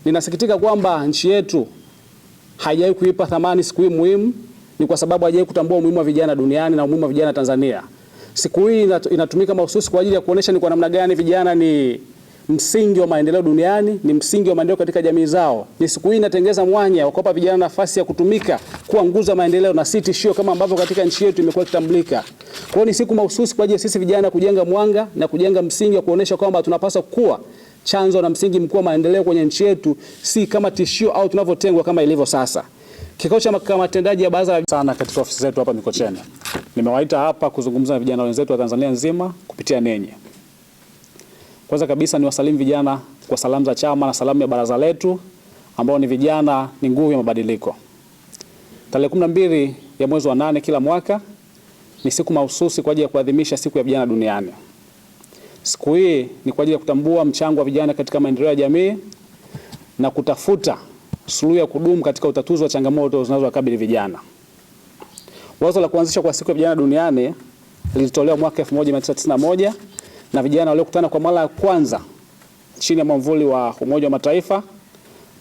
Ninasikitika kwamba nchi yetu haijawahi kuipa thamani siku hii muhimu, ni kwa sababu haijawahi kutambua umuhimu wa vijana duniani na umuhimu wa vijana Tanzania. Siku hii inatumika mahususi kwa ajili ya kuonesha ni kwa namna gani vijana ni msingi wa maendeleo duniani, ni msingi wa maendeleo katika jamii zao. Ni siku hii inatengeza mwanya wa kuwapa vijana nafasi ya kutumika kuwa nguzo ya maendeleo na si tishio kama ambavyo katika nchi yetu imekuwa ikitambulika. Kwa hiyo ni siku mahususi kwa ajili ya sisi vijana kujenga mwanga na kujenga msingi wa kuonesha kwamba tunapaswa kuwa chanzo na msingi mkuu wa maendeleo kwenye nchi yetu, si kama tishio au tunavyotengwa kama ilivyo sasa. Kikao cha mahakama tendaji ya baraza sana katika ofisi zetu hapa Mikocheni. Nimewaita hapa kuzungumza na vijana wenzetu wa Tanzania nzima kupitia ninyi. Kwanza kabisa ni wasalimu vijana kwa salamu za chama na salamu ya baraza letu ambao ni vijana ni nguvu ya mabadiliko. Tarehe 12 ya mwezi wa 8 kila mwaka ni siku mahususi kwa ajili ya kuadhimisha siku ya vijana duniani. Siku hii ni kwa ajili ya kutambua mchango wa vijana katika maendeleo ya jamii na kutafuta suluhu ya kudumu katika utatuzi wa changamoto zinazowakabili vijana. Wazo la kuanzisha kwa siku ya vijana duniani lilitolewa mwaka 1991 na vijana waliokutana kwa mara ya kwanza chini ya mwamvuli wa Umoja wa Mataifa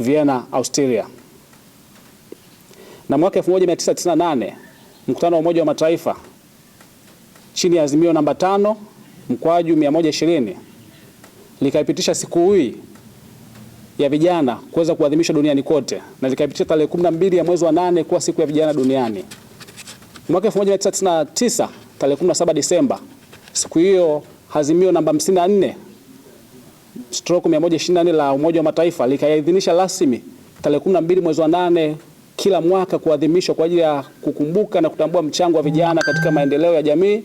Vienna, Austria. Na mwaka 1998 mkutano wa Umoja wa Mataifa chini ya azimio namba 5/120 likaipitisha siku hii ya vijana kuweza kuadhimishwa duniani kote na likaipitisha tarehe 12 ya mwezi wa 8 kuwa siku ya vijana duniani. Mwaka 1999 tarehe 17 Disemba siku hiyo azimio namba 54/124 la Umoja wa Mataifa likaidhinisha rasmi tarehe 12 mwezi wa 8 kila mwaka kuadhimishwa kwa ajili ya kukumbuka na kutambua mchango wa vijana katika maendeleo ya jamii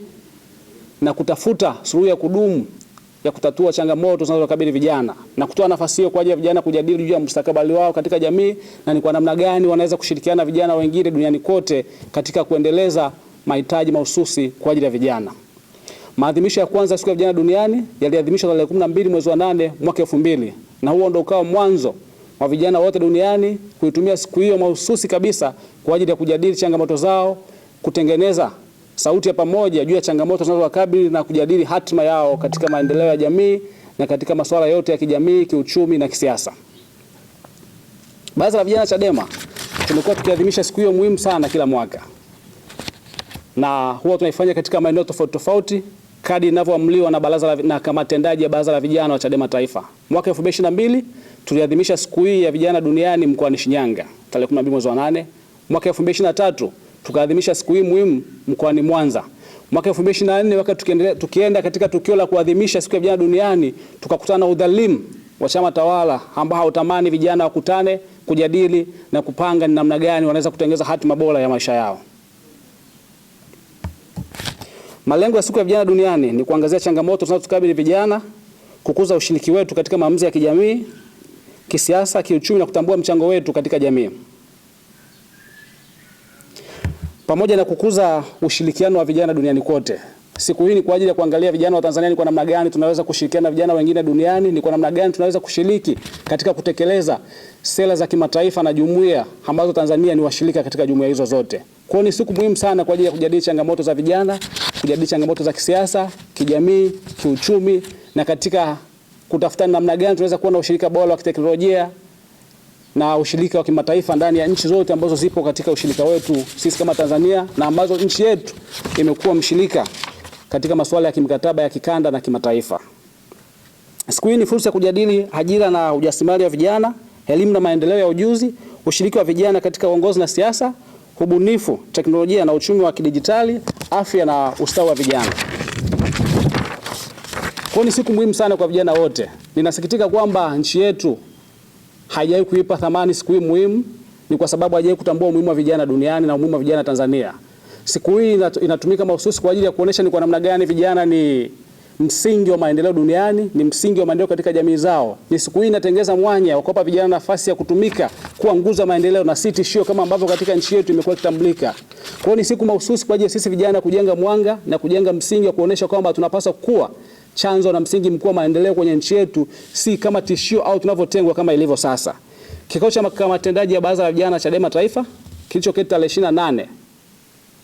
na kutafuta suluhu ya kudumu ya kutatua changamoto zinazowakabili vijana na kutoa nafasi hiyo kwa ajili ya vijana kujadili juu ya mustakabali wao katika jamii na ni kwa namna gani wanaweza kushirikiana na vijana wengine duniani kote katika kuendeleza mahitaji mahususi kwa ajili ya vijana. Maadhimisho ya kwanza siku ya vijana duniani yaliadhimishwa tarehe 12 mwezi wa 8 mwaka 2000 na huo ndio ukawa mwanzo wa vijana wote duniani kuitumia siku hiyo mahususi kabisa kwa ajili ya kujadili changamoto zao, kutengeneza sauti ya pamoja juu ya changamoto zinazowakabili na kujadili hatima yao katika maendeleo ya jamii na katika masuala yote ya kijamii, kiuchumi na kisiasa. Baraza la Vijana Chadema tumekuwa tukiadhimisha siku hiyo muhimu sana kila mwaka. Na huwa tunaifanya katika maeneo tofauti tofauti kadi inavyoamliwa na baraza na kamati tendaji ya baraza la vijana wa Chadema Taifa. Mwaka 2022 tuliadhimisha siku hii ya vijana duniani mkoani Shinyanga tarehe 12 mwezi wa 8. Mwaka 2023 tukaadhimisha siku hii muhimu mkoani Mwanza. Mwaka 2024 wakati tukienda katika tukio la kuadhimisha siku ya vijana duniani tukakutana na udhalimu wa chama tawala ambao hautamani vijana wakutane, kujadili na kupanga ni namna gani wanaweza kutengeneza hatima bora ya maisha yao. Malengo ya siku ya vijana duniani ni kuangazia changamoto zinazokabili vijana, kukuza ushiriki wetu katika maamuzi ya kijamii, kisiasa, kiuchumi na kutambua mchango wetu katika jamii. Pamoja na kukuza ushirikiano wa vijana duniani kote. Siku hii ni kwa ajili ya kuangalia vijana wa Tanzania ni kwa namna gani tunaweza kushirikiana na vijana wengine duniani, ni kwa namna gani tunaweza kushiriki katika kutekeleza sera za kimataifa na jumuiya ambazo Tanzania ni washirika katika jumuiya hizo zote. Kwa hiyo ni siku muhimu sana kwa ajili ya kujadili changamoto za vijana, kujadili changamoto za kisiasa, kijamii, kiuchumi na katika kutafuta namna gani tunaweza kuwa na ushirika bora wa kiteknolojia na ushirika wa kimataifa ndani ya nchi zote ambazo zipo katika ushirika wetu sisi kama Tanzania na ambazo nchi yetu imekuwa mshirika katika masuala ya kimkataba ya kikanda na kimataifa. Siku hii ni fursa ya kujadili ajira na ujasiriamali wa vijana, elimu na maendeleo ya ujuzi, ushiriki wa vijana katika uongozi na siasa, ubunifu, teknolojia na uchumi wa kidijitali, afya na ustawi wa vijana. Kwa ni siku muhimu sana kwa vijana wote. Ninasikitika kwamba nchi yetu haijawahi kuipa thamani siku hii muhimu, ni kwa sababu haijawahi kutambua umuhimu wa vijana duniani na umuhimu wa vijana Tanzania. Siku hii inatumika mahususi kwa ajili ya kuonesha ni kwa namna gani vijana ni msingi wa maendeleo duniani, ni msingi wa maendeleo katika jamii zao. Ni siku hii inatengeza mwanya wa kuwapa vijana nafasi ya kutumika kuwa nguzo ya maendeleo na si tishio kama ambavyo katika nchi yetu imekuwa ikitambulika. Kwa hiyo ni siku mahususi kwa ajili ya sisi vijana kujenga mwanga na kujenga msingi wa kuonesha kwamba tunapaswa kuwa chanzo na msingi mkuu wa maendeleo kwenye nchi yetu, si kama tishio au tunavyotengwa kama ilivyo sasa. Kikao cha mahakama tendaji ya baraza la vijana Chadema Taifa kilichoketi tarehe 28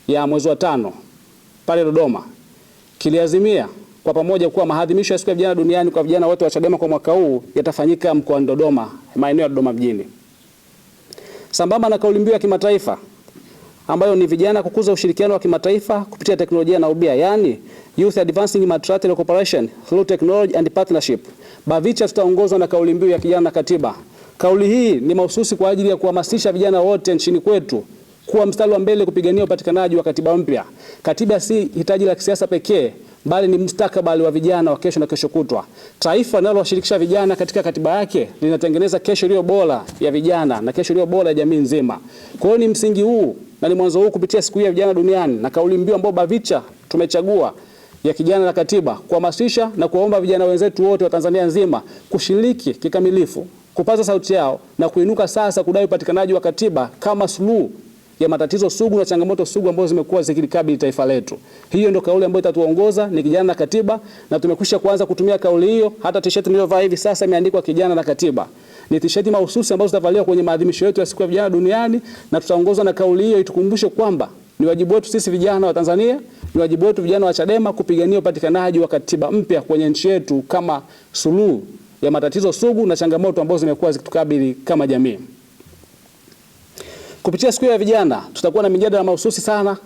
ya mwezi wa 5 pale Dodoma kiliazimia kwa pamoja kuwa maadhimisho ya siku ya vijana duniani kwa vijana wote wa Chadema kwa mwaka huu yatafanyika mkoani Dodoma, maeneo ya Dodoma mjini. Sambamba na kauli mbiu ya kimataifa ambayo ni vijana kukuza ushirikiano wa kimataifa kupitia teknolojia na ubia, yani Youth Advancing Multilateral Cooperation through Technology and Partnership, BAVICHA tutaongozwa na kauli mbiu ya kijana na katiba. Kauli hii ni mahususi kwa ajili ya kuhamasisha vijana wote nchini kwetu kuwa mstari wa mbele kupigania upatikanaji wa katiba mpya. Katiba si hitaji la kisiasa pekee, bali ni mustakabali wa vijana wa kesho na kesho kutwa. Taifa linalowashirikisha vijana katika katiba yake linatengeneza kesho iliyo bora ya vijana na kesho iliyo bora ya jamii nzima. Kwa hiyo ni msingi huu na ni mwanzo huu kupitia siku hii ya vijana duniani na kauli mbiu ambayo BAVICHA tumechagua ya kijana na katiba, kuhamasisha na kuwaomba vijana wenzetu wote wa Tanzania nzima kushiriki kikamilifu, kupaza sauti yao na kuinuka sasa kudai upatikanaji wa katiba kama suluhu ya matatizo sugu na changamoto sugu ambazo zimekuwa zikilikabili taifa letu. Hiyo ndio kauli ambayo itatuongoza, ni kijana na katiba, na tumekwisha kuanza kutumia kauli hiyo. Hata t-shirt niliyovaa hivi sasa imeandikwa kijana na katiba. Ni t-shirt mahususi ambazo zitavaliwa kwenye maadhimisho yetu ya siku ya vijana duniani, na tutaongozwa na kauli hiyo itukumbushe kwamba ni wajibu wetu sisi vijana wa Tanzania, ni wajibu wetu vijana wa Chadema kupigania upatikanaji wa katiba mpya kwenye nchi yetu kama suluhu ya matatizo sugu na changamoto ambazo zimekuwa zikitukabili kama jamii. Kupitia siku ya vijana tutakuwa na mijadala mahususi sana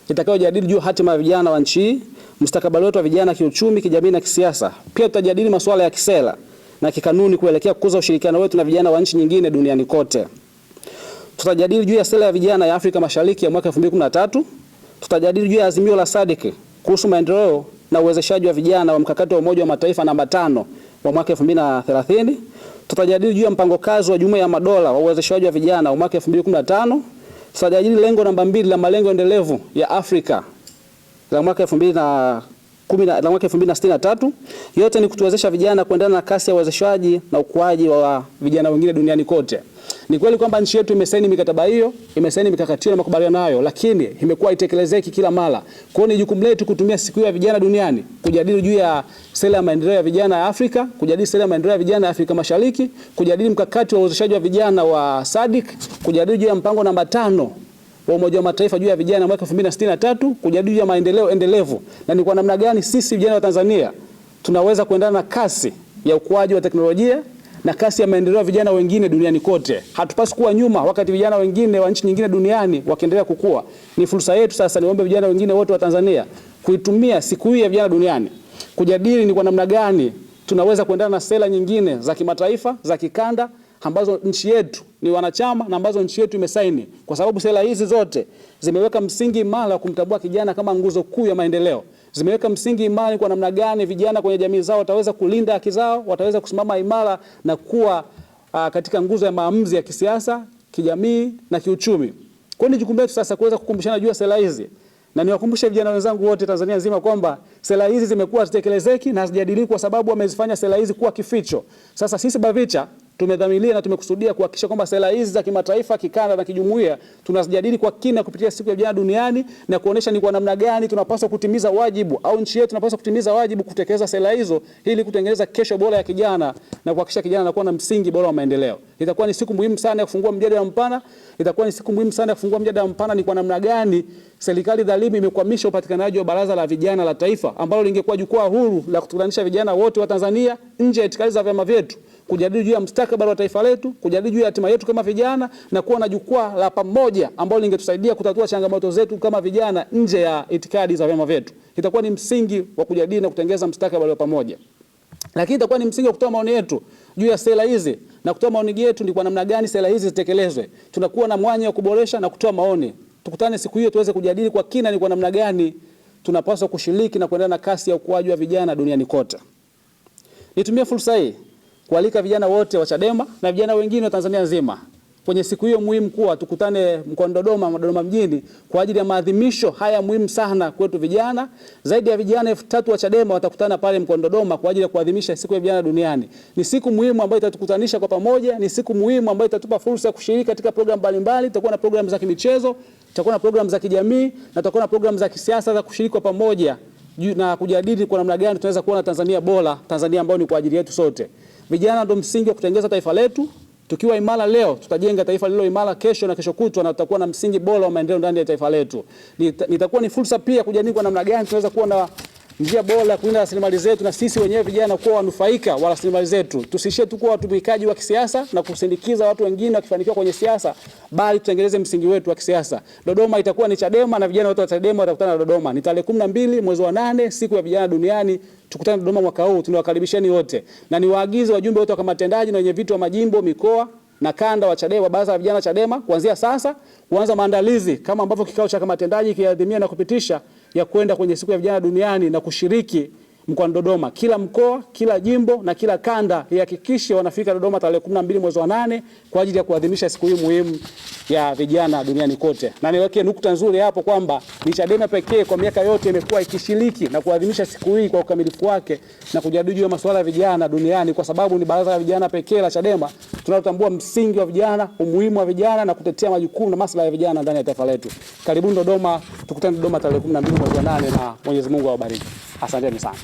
itakayojadili juu hatima ya vijana wa nchi, mustakabali wetu wa vijana kiuchumi, kijamii na kisiasa. Pia tutajadili masuala ya kisera na kikanuni kuelekea kukuza ushirikiano wetu na vijana wa nchi nyingine duniani kote. Tutajadili juu ya sera ya vijana ya Afrika Mashariki ya mwaka 2013. Tutajadili juu ya azimio la SADC kuhusu maendeleo na uwezeshaji wa vijana wa mkakati wa Umoja wa Mataifa namba 5 wa mwaka 2030. Tutajadili juu ya mpango kazi wa Jumuiya ya Madola wa uwezeshaji wa vijana wa mwaka 2015. Tutajadili lengo namba 2 la malengo endelevu ya Afrika la mwaka 2063. Yote ni kutuwezesha vijana kuendana na kasi ya uwezeshaji na ukuaji wa vijana wengine duniani kote. Ni kweli kwamba nchi yetu imesaini mikataba hiyo, imesaini mikakati na makubaliano hayo, lakini imekuwa itekelezeki kila mara. Kwa hiyo ni jukumu letu kutumia siku ya vijana duniani kujadili juu ya sera ya maendeleo ya vijana ya Afrika, kujadili sera ya maendeleo ya vijana ya Afrika Mashariki, kujadili mkakati wa uwezeshaji wa vijana wa SADC, kujadili juu ya mpango namba 5 wa Umoja wa Mataifa juu ya vijana mwaka 2063, kujadili juu ya maendeleo endelevu na ni kwa namna gani sisi vijana wa Tanzania tunaweza kuendana na kasi ya ukuaji wa teknolojia na kasi ya maendeleo ya vijana wengine duniani kote. Hatupaswi kuwa nyuma wakati vijana wengine wa nchi nyingine duniani wakiendelea kukua. Ni fursa yetu sasa, niombe vijana wengine wote wa Tanzania kuitumia siku hii ya vijana duniani kujadili ni kwa namna gani tunaweza kuendana na sera nyingine za kimataifa, za kikanda ambazo nchi yetu ni wanachama na ambazo nchi yetu imesaini, kwa sababu sera hizi zote zimeweka msingi imara wa kumtambua kijana kama nguzo kuu ya maendeleo. Zimeweka msingi imara kwa namna gani vijana kwenye jamii zao wataweza kulinda haki zao, wataweza kusimama imara na kuwa katika nguzo ya maamuzi ya kisiasa, kijamii na kiuchumi. Kwa hiyo ni jukumu letu sasa kuweza kukumbushana juu ya sera hizi. Na niwakumbushe vijana wenzangu wote Tanzania nzima kwamba sera hizi zimekuwa zitekelezeki na hazijadiliwi kwa sababu wamezifanya sera hizi kuwa kificho. Sasa sisi BAVICHA tumedhamiria na tumekusudia kuhakikisha kwamba sera hizi za kimataifa, kikanda na kijumuiya tunazijadili kwa kina kupitia siku ya vijana duniani na kuonesha ni kwa namna gani tunapaswa kutimiza wajibu au nchi yetu tunapaswa kutimiza wajibu kutekeleza sera hizo ili kutengeneza kesho bora ya kijana na kuhakikisha kijana anakuwa na msingi bora wa maendeleo. Itakuwa ni siku muhimu sana ya kufungua mjadala mpana. Itakuwa ni siku muhimu sana ya kufungua mjadala mpana ni kwa namna gani serikali dhalimu imekwamisha upatikanaji wa Baraza la Vijana la Taifa ambalo lingekuwa jukwaa huru la kutukutanisha vijana wote wa Tanzania nje ya itikadi za vyama vyetu, kujadili juu ya mustakabali wa taifa letu, kujadili juu ya hatima yetu kama vijana na kuwa na jukwaa la pamoja ambalo lingetusaidia kutatua changamoto zetu kama vijana nje ya itikadi za vyama vyetu. Itakuwa ni msingi wa kujadili na kutengeneza mustakabali wa pamoja. Lakini itakuwa ni msingi wa kutoa maoni yetu juu ya sera hizi na kutoa maoni yetu ni kwa namna gani sera hizi zitekelezwe. Tunakuwa na mwanya wa kuboresha na kutoa maoni. Tukutane siku hiyo tuweze kujadili kwa kina ni kwa namna gani tunapaswa kushiriki na kuendana na kasi ya ukuaji wa vijana duniani kote. Nitumie fursa hii kualika vijana wote wa Chadema na vijana wengine wa Tanzania nzima kwenye siku hiyo muhimu kuwa tukutane mkoani Dodoma mjini kwa ajili ya maadhimisho haya muhimu sana kwetu vijana. Zaidi ya vijana 3000 wa Chadema watakutana pale mkoani Dodoma kwa ajili ya kuadhimisha siku ya vijana duniani. Ni siku muhimu ambayo itatukutanisha kwa pamoja, ni siku muhimu ambayo itatupa fursa ya kushiriki katika programu mbalimbali. Tutakuwa na programu za kimichezo, tutakuwa na programu za kijamii na tutakuwa na programu za kisiasa za kushiriki kwa pamoja na kujadili kwa namna gani tunaweza kuona Tanzania bora, Tanzania ambayo ni kwa ajili yetu sote. Vijana ndio msingi wa kutengeneza taifa letu. Tukiwa imara leo, tutajenga taifa lililo imara kesho na kesho kutwa, na tutakuwa na msingi bora wa maendeleo ndani ya taifa letu. Nitakuwa ni fursa pia kujadili kwa namna gani tunaweza kuwa na njia bora ya kulinda rasilimali zetu na sisi wenyewe vijana kuwa wanufaika wa rasilimali zetu. Tusishie tu kuwa watumikaji wa kisiasa na kusindikiza watu wengine wakifanikiwa kwenye siasa, bali tutengeneze msingi wetu wa kisiasa. Dodoma itakuwa ni Chadema na vijana wote wa Chadema watakutana Dodoma. Ni tarehe 12 mwezi wa 8, siku ya vijana duniani. Tukutane Dodoma mwaka huu. Tunawakaribisheni wote. Na niwaagize wajumbe wote wa kamati tendaji na wenye viti wa majimbo, mikoa na kanda wa Chadema, baraza la vijana Chadema, kuanzia sasa kuanza maandalizi kama ambavyo kikao cha kamati tendaji kiadhimia na kupitisha ya kwenda kwenye siku ya vijana duniani na kushiriki mkoani Dodoma. Kila mkoa, kila jimbo na kila kanda ihakikishe wanafika Dodoma tarehe 12 mwezi wa 8 kwa ajili ya kuadhimisha siku hii muhimu ya vijana duniani kote. Na niweke nukta nzuri hapo kwamba ni Chadema pekee kwa miaka yote imekuwa ikishiriki na kuadhimisha siku hii kwa ukamilifu wake na kujadili juu ya masuala ya vijana duniani, kwa sababu ni baraza la vijana pekee la Chadema tunalotambua msingi wa vijana, umuhimu wa vijana na kutetea majukumu na maslahi ya vijana ndani ya taifa letu. Karibuni Dodoma, tukutane Dodoma tarehe 12 mwezi wa 8 na Mwenyezi Mungu awabariki. Asanteni sana.